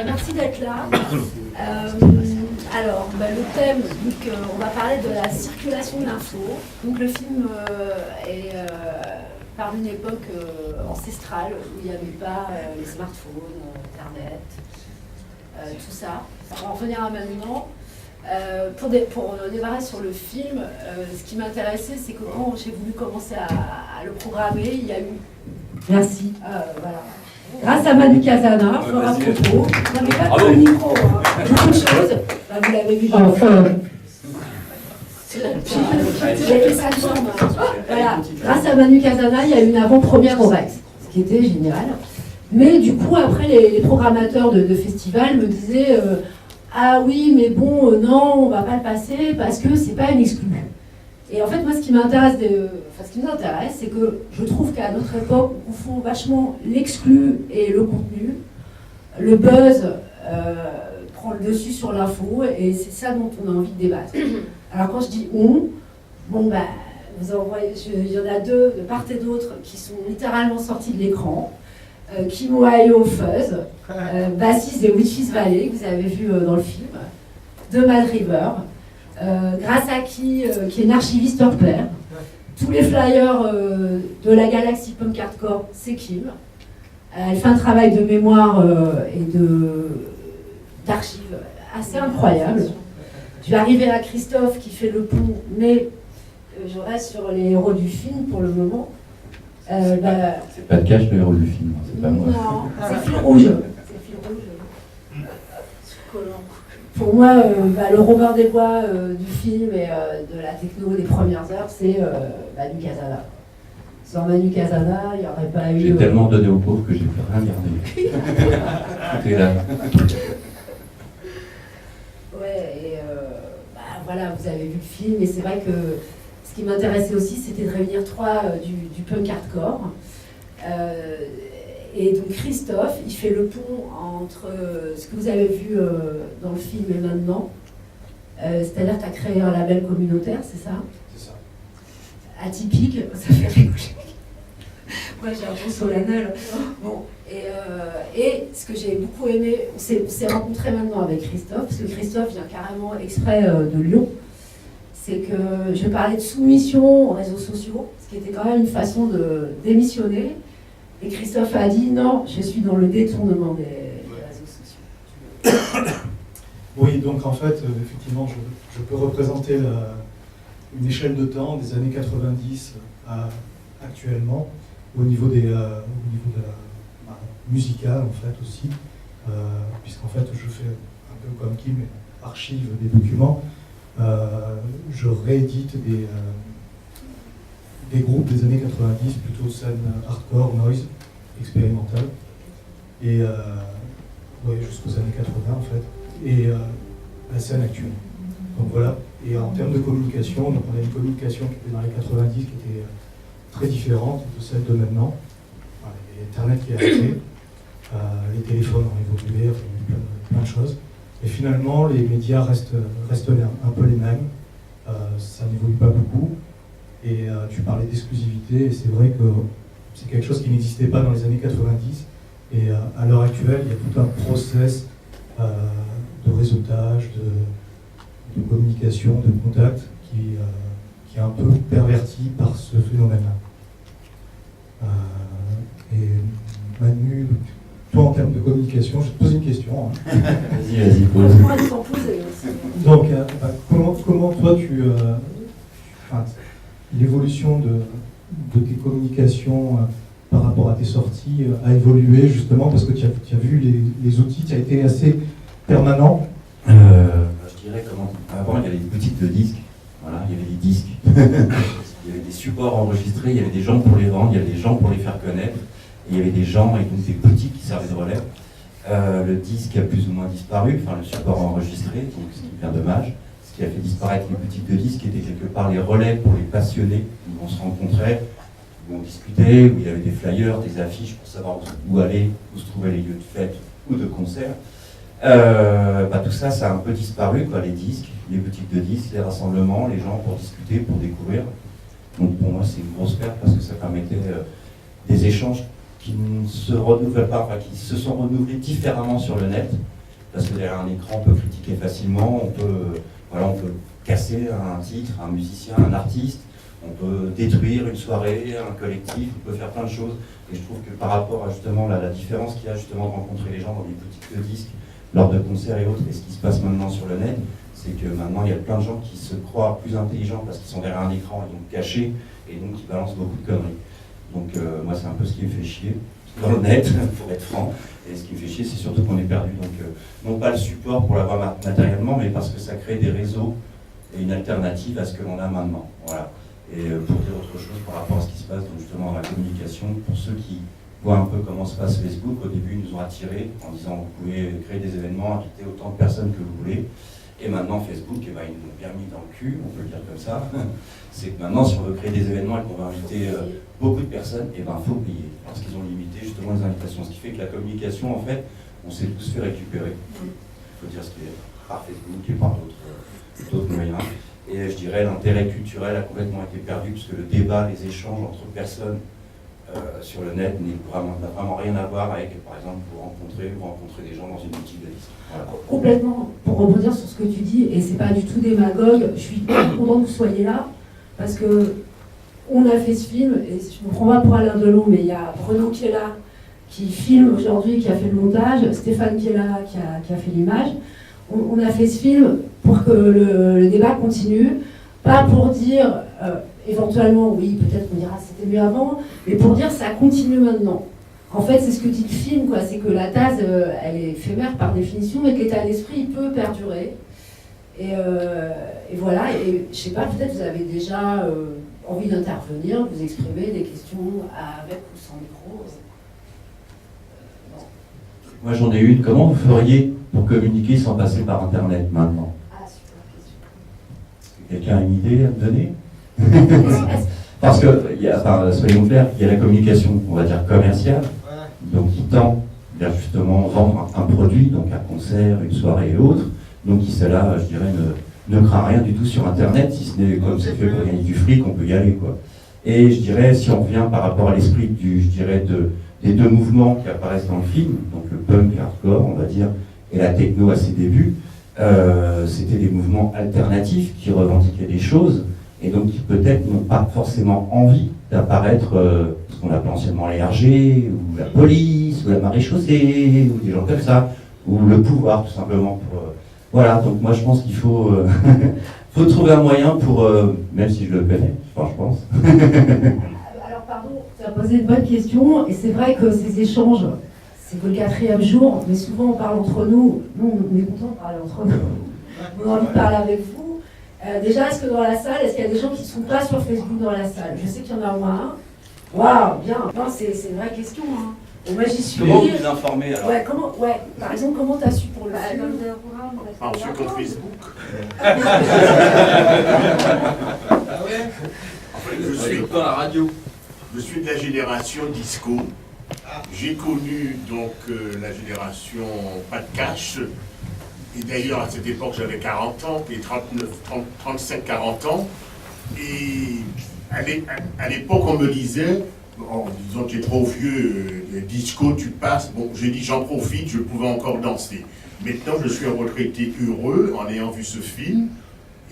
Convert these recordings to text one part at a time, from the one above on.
Merci d'être là. Alors, le thème, donc, on va parler de la circulation de l'info. Donc le film part d'une époque ancestrale où il n'y avait pas les smartphones, Internet, tout ça. On va revenir à maintenant. Pour démarrer sur le film, ce qui m'intéressait, c'est que quand j'ai voulu commencer à le programmer, il y a eu... Merci. Voilà. Grâce à Manu Casana, Flora Propos, vous n'avez pas que le micro, hein. Beaucoup de choses. Là, vous l'avez vu. J'ai fait ça voilà. Grâce à Manu Casana, il y a eu une avant-première au Rex, ce qui était génial. Mais du coup, après, les programmateurs de festivals me disaient ah oui, mais bon, non, on va pas le passer parce que c'est pas une exclue. Et en fait, moi, ce qui m'intéresse, ce qui nous intéresse, c'est que je trouve qu'à notre époque, on confond vachement l'exclu et le contenu. Le buzz prend le dessus sur l'info, et c'est ça dont on a envie de débattre. Alors quand je dis on, bon bah, vous en voyez, il y en a deux de part et d'autre qui sont littéralement sortis de l'écran. Kim Ohio Fuzz, bassiste des Witches Valley, que vous avez vu dans le film, de Mad River, grâce à qui est une archiviste hors pair. Tous les flyers de la galaxie punk hardcore, c'est Kim. Elle fait un travail de mémoire et d'archives assez incroyable. Je vais arriver à Christophe qui fait le pont, mais je reste sur les héros du film pour le moment. C'est pas le cache le héros du film, c'est pas moi. Non, c'est fil rouge. C'est fil rouge. Collant. Pour moi, le Robert des Bois du film et de la techno des premières heures, c'est Manu Casana. Sans Manu Casana, il n'y aurait pas eu... J'ai tellement donné aux pauvres que j'ai plus rien gardé. Tout est là. Ouais, et voilà, vous avez vu le film, et c'est vrai que ce qui m'intéressait aussi, c'était de réunir trois du punk hardcore. Et donc Christophe, il fait le pont entre ce que vous avez vu dans le film et maintenant. C'est-à-dire que tu as créé un label communautaire, c'est ça? C'est ça. Atypique, ça fait rigoler. Moi j'ai un peu solennel. Bon, et ce que j'ai beaucoup aimé, on s'est rencontré maintenant avec Christophe, parce que Christophe vient carrément exprès de Lyon. C'est que je parlais de soumission aux réseaux sociaux, ce qui était quand même une façon de démissionner. Et Christophe a dit non, je suis dans le détournement des réseaux sociaux. Oui, donc en fait, effectivement, je peux représenter une échelle de temps des années 90 à actuellement, au niveau de la musicale en fait aussi, puisqu'en fait je fais un peu comme Kim, archive des documents, je réédite des groupes des années 90, plutôt scène hardcore, noise, expérimental, et jusqu'aux années 80 en fait, et la scène actuelle. Donc voilà, et en termes de communication, donc on a une communication qui était dans les 90 qui était très différente de celle de maintenant. Voilà, il y a Internet qui est arrivé, les téléphones ont évolué, enfin, il y a eu plein de choses, et finalement les médias restent un peu les mêmes, ça n'évolue pas beaucoup. Et tu parlais d'exclusivité, et c'est vrai que c'est quelque chose qui n'existait pas dans les années 90. Et à l'heure actuelle, il y a tout un process de réseautage, de communication, de contact qui est un peu perverti par ce phénomène-là. Et Manu, toi en termes de communication, je te pose une question. Hein. Vas-y, pose. Donc, comment toi l'évolution de tes communications par rapport à tes sorties a évolué justement parce que tu as vu les outils, tu as été assez permanent. Je dirais avant il y avait des boutiques de disques, voilà, il y avait des disques, il y avait des supports enregistrés, il y avait des gens pour les vendre, il y avait des gens pour les faire connaître, et il y avait des gens et donc des boutiques qui servaient de relais. Le disque a plus ou moins disparu, enfin le support enregistré, donc ce qui est bien dommage. Ce qui a fait disparaître les boutiques de disques étaient quelque part les relais pour les passionnés, où on se rencontrait, où on discutait, où il y avait des flyers, des affiches pour savoir où aller, où se trouvaient les lieux de fête ou de concert. Tout ça, ça a un peu disparu, quoi, les disques, les boutiques de disques, les rassemblements, les gens pour discuter, pour découvrir. Donc pour moi, c'est une grosse perte parce que ça permettait des échanges qui ne se renouvellent pas, enfin qui se sont renouvelés différemment sur le net, parce que derrière un écran, on peut critiquer facilement, on peut casser un titre, un musicien, un artiste, on peut détruire une soirée, un collectif, on peut faire plein de choses. Et je trouve que par rapport à justement la différence qu'il y a justement de rencontrer les gens dans des boutiques de disques, lors de concerts et autres, et ce qui se passe maintenant sur le net, c'est que maintenant il y a plein de gens qui se croient plus intelligents parce qu'ils sont derrière un écran et donc cachés, et donc qui balancent beaucoup de conneries. Donc moi c'est un peu ce qui me fait chier, dans le net, pour être franc, et ce qui me fait chier c'est surtout qu'on est perdu. Donc non pas le support pour l'avoir matériellement, mais parce que ça crée des réseaux et une alternative à ce que l'on a maintenant. Voilà. Et pour dire autre chose par rapport à ce qui se passe donc justement dans la communication, pour ceux qui voient un peu comment se passe Facebook, au début ils nous ont attirés en disant vous pouvez créer des événements, inviter autant de personnes que vous voulez. Et maintenant Facebook, eh ben, ils nous ont bien mis dans le cul, on peut le dire comme ça. C'est que maintenant si on veut créer des événements et qu'on veut inviter beaucoup de personnes, eh ben, faut payer. Parce qu'ils ont limité justement les invitations. Ce qui fait que la communication, en fait, on s'est tous fait récupérer. Il faut dire ce qui est par Facebook et par d'autres moyens. Et je dirais l'intérêt culturel a complètement été perdu puisque le débat, les échanges entre personnes sur le net n'a vraiment rien à voir avec, par exemple, vous rencontrer des gens dans une boutique de disques. Voilà. Complètement, pour rebondir sur ce que tu dis, et c'est pas du tout démagogue, je suis content que vous soyez là, parce que on a fait ce film, et je ne me prends pas pour Alain Delon, mais il y a Bruno qui est là, qui filme aujourd'hui, qui a fait le montage, Stéphane qui est là, qui a fait l'image. On a fait ce film pour que le débat continue, pas pour dire éventuellement, oui, peut-être qu'on dira c'était mieux avant, mais pour dire ça continue maintenant. En fait, c'est ce que dit le film, quoi, c'est que la thèse, elle est éphémère par définition, mais que l'état d'esprit, il peut perdurer. Et voilà, et je sais pas, peut-être vous avez déjà envie d'intervenir, vous exprimer des questions avec ou sans micro. Moi j'en ai une, comment vous feriez pour communiquer sans passer par Internet maintenant? Ah, super question. Quelqu'un a une idée à me donner? Parce que, soyons clairs, il y a la communication, on va dire commerciale, donc qui tend vers justement vendre un produit, donc un concert, une soirée et autres, donc qui celle-là, je dirais, ne craint rien du tout sur Internet, si ce n'est comme c'est fait pour gagner du fric, on peut y aller, quoi. Et je dirais, si on revient par rapport à l'esprit des deux mouvements qui apparaissent dans le film, donc le punk hardcore, on va dire, et la techno à ses débuts, c'était des mouvements alternatifs qui revendiquaient des choses, et donc qui peut-être n'ont pas forcément envie d'apparaître ce qu'on appelle anciennement les RG, ou la police, ou la maréchaussée, ou des gens comme ça, ou le pouvoir tout simplement. Voilà, donc moi je pense qu'il faut, faut trouver un moyen pour, même si je le connais, enfin, je pense. Alors pardon, tu as posé une bonne question, et c'est vrai que ces échanges, c'est que le 4e jour, mais souvent on parle entre nous, on est content de parler entre nous, on a envie de parler avec vous. Déjà, est-ce que dans la salle, est-ce qu'il y a des gens qui ne sont pas sur Facebook dans la salle? Je sais qu'il y en a au moins un. Waouh, bien, non, c'est une vraie question. Hein. Et moi j'y suis. Comment vous informer alors? Ouais, par exemple, comment tu as su pour le film? On suit contre Facebook. Je suis dans la radio. Je suis de la génération disco. J'ai connu donc la génération pas de cash. Et d'ailleurs, à cette époque, j'avais 40 ans, et 35-40 ans. Et à l'époque, on me disait, en disant que tu es trop vieux, disco, tu passes. Bon, j'ai dit, j'en profite, je pouvais encore danser. Maintenant, je suis un retraité heureux en ayant vu ce film.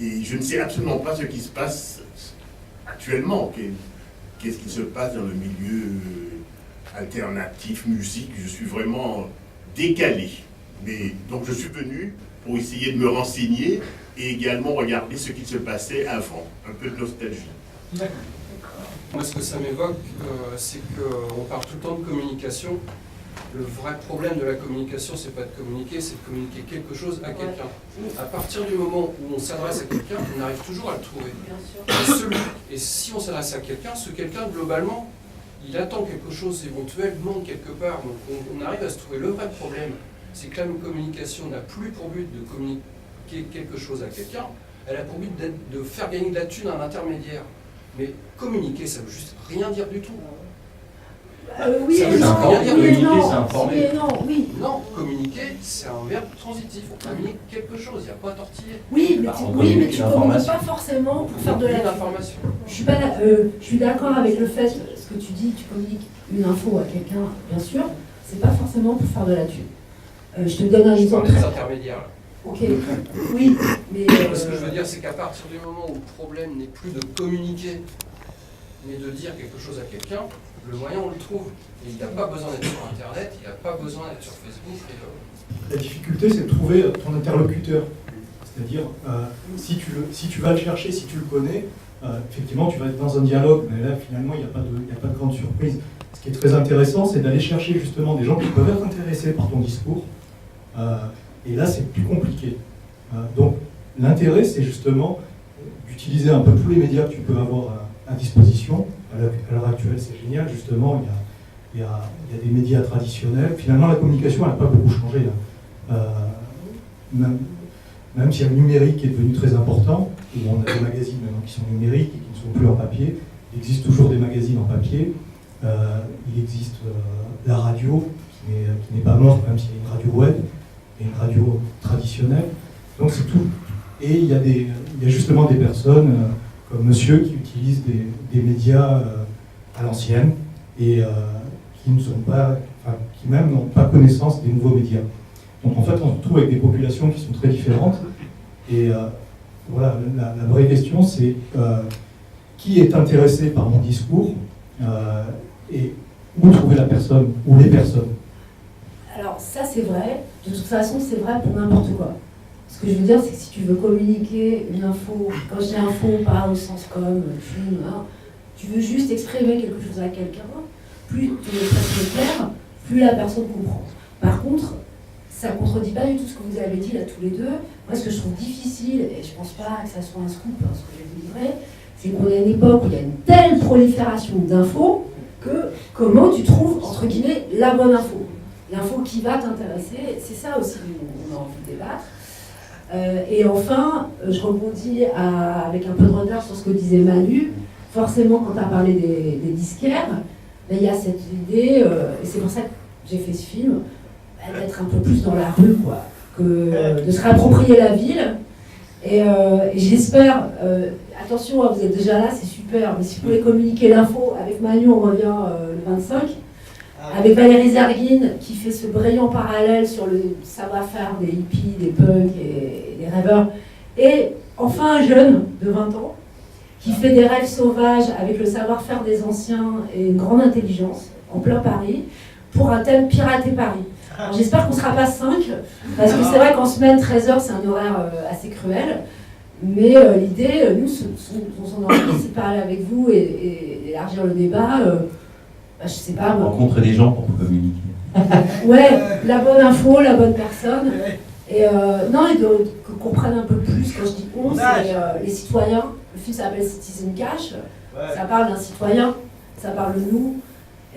Et je ne sais absolument pas ce qui se passe actuellement. Qu'est-ce qui se passe dans le milieu alternatif, musique. Je suis vraiment décalé. Mais, donc je suis venu pour essayer de me renseigner et également regarder ce qui se passait avant. Un peu de nostalgie. Moi, ce que ça m'évoque, c'est qu'on parle tout le temps de communication. Le vrai problème de la communication, c'est pas de communiquer, c'est de communiquer quelque chose à quelqu'un. À partir du moment où on s'adresse à quelqu'un, on arrive toujours à le trouver. Et si on s'adresse à quelqu'un, ce quelqu'un, globalement, il attend quelque chose éventuellement quelque part. Donc on arrive à se trouver. Le vrai problème, c'est que la communication n'a plus pour but de communiquer quelque chose à quelqu'un, elle a pour but de faire gagner de la thune à un intermédiaire. Mais communiquer, ça veut juste rien dire du tout. Oui ça et non, c'est informer. Oui et non, oui. Non, communiquer, c'est un verbe transitif. On communique quelque chose, il n'y a pas à tortiller. Oui, mais tu communiques pas forcément pour faire de la information. Je suis d'accord avec le fait, ce que tu dis, tu communiques une info à quelqu'un, bien sûr, c'est pas forcément pour faire de la thune. Je te donne un Je exemple. parle des intermédiaires. Là. Ok, oui, mais... Ce que je veux dire, c'est qu'à partir du moment où le problème n'est plus de communiquer, mais de dire quelque chose à quelqu'un, le moyen, on le trouve. Et il n'a pas besoin d'être sur Internet, il n'a pas besoin d'être sur Facebook. La difficulté, c'est de trouver ton interlocuteur. C'est-à-dire, si tu vas le chercher, si tu le connais, effectivement, tu vas être dans un dialogue, mais là, finalement, il n'y a pas de grande surprise. Ce qui est très intéressant, c'est d'aller chercher justement des gens qui peuvent être intéressés par ton discours. Et là, c'est plus compliqué. Donc, l'intérêt, c'est justement d'utiliser un peu tous les médias que tu peux avoir à disposition. À l'heure actuelle, c'est génial, justement, il y a des médias traditionnels. Finalement, la communication, elle n'a pas beaucoup changé. Même si le numérique est devenu très important, où on a des magazines maintenant qui sont numériques et qui ne sont plus en papier, il existe toujours des magazines en papier, il existe la radio, qui n'est pas morte, même s'il y a une radio web, et une radio traditionnelle. Donc c'est tout. Et il y a justement des personnes comme monsieur qui utilisent des médias à l'ancienne et qui même n'ont pas connaissance des nouveaux médias. Donc en fait, on se retrouve avec des populations qui sont très différentes. Et voilà, la vraie question, c'est qui est intéressé par mon discours et où trouver la personne ou les personnes. Alors ça, c'est vrai. De toute façon, c'est vrai pour n'importe quoi. Ce que je veux dire, c'est que si tu veux communiquer une info, quand je dis info, pas au sens comme film, hein, tu veux juste exprimer quelque chose à quelqu'un, plus ton message est clair, plus la personne comprend. Par contre, ça ne contredit pas du tout ce que vous avez dit là tous les deux. Moi, ce que je trouve difficile, et je ne pense pas que ça soit un scoop, hein, ce que je vais vous livrer, c'est qu'on est à une époque où il y a une telle prolifération d'infos que comment tu trouves, entre guillemets, la bonne info. L'info qui va t'intéresser, c'est ça aussi qu'on a envie de débattre. Et enfin, je rebondis avec un peu de retard sur ce que disait Manu. Forcément, quand tu as parlé des disquaires, il y a cette idée, et c'est pour ça que j'ai fait ce film, d'être un peu plus dans la rue, quoi, de se réapproprier la ville. Et j'espère, attention, vous êtes déjà là, c'est super, mais si vous pouvez communiquer l'info, avec Manu, on revient le 25, avec Valérie Zerguine, qui fait ce brillant parallèle sur le savoir-faire des hippies, des punks et des rêveurs, et enfin un jeune de 20 ans, qui fait des rêves sauvages avec le savoir-faire des anciens et une grande intelligence, en plein Paris, pour un thème Pirater Paris. Alors, j'espère qu'on ne sera pas 5, parce que c'est vrai qu'en semaine, 13h, c'est un horaire assez cruel. Mais l'idée, nous, on s'en a envie, c'est de parler avec vous et élargir le débat. Je sais pas. Rencontrer des gens pour communiquer. Ouais, la bonne info, la bonne personne. Et non, et qu'on comprenne un peu plus, quand je dis on, c'est les citoyens. Le film s'appelle Citizen Cash. Ça parle d'un citoyen, ça parle de nous.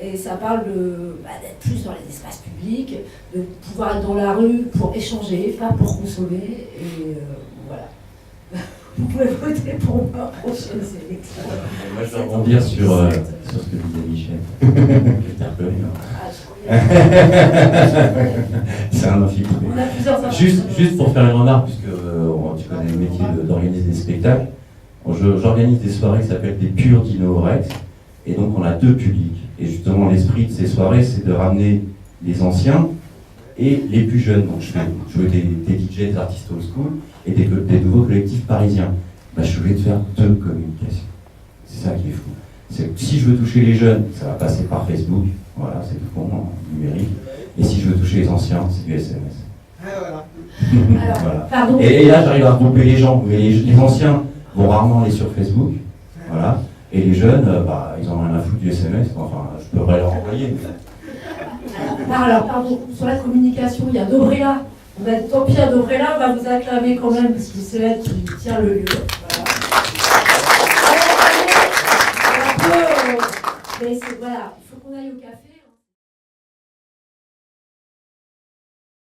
Et ça parle d'être plus dans les espaces publics, de pouvoir être dans la rue pour échanger, pas pour consommer. Et voilà. Vous pouvez voter pour moi prochaine sélection. Moi, je vais rebondir sur ce que disait Michel. Je t'ai reconnu. C'est un infiltré. On a plusieurs Juste pour faire une remarque, puisque tu connais le métier d'organiser des spectacles, j'organise des soirées qui s'appellent des purs Dino Rex. Et donc on a deux publics. Et justement l'esprit de ces soirées, c'est de ramener les anciens et les plus jeunes. Donc je fais jouer des DJ, des artistes old school et des nouveaux collectifs parisiens. Je suis obligé de faire deux communications. C'est ça qui est fou. C'est que si je veux toucher les jeunes, ça va passer par Facebook. Voilà, c'est tout con, numérique. Et si je veux toucher les anciens, c'est du SMS. Alors, voilà. pardon. Et là, j'arrive à regrouper les gens. Mais les anciens vont rarement aller sur Facebook. Voilà. Et les jeunes, ils en ont rien à foutre du SMS, enfin, je pourrais leur envoyer. Alors, pardon, sur la communication, il y a Dobrela. Tant pis à Dobrela, on va vous acclamer quand même, parce que c'est elle qui tient le lieu. Voilà. Mais voilà, il faut qu'on aille au café.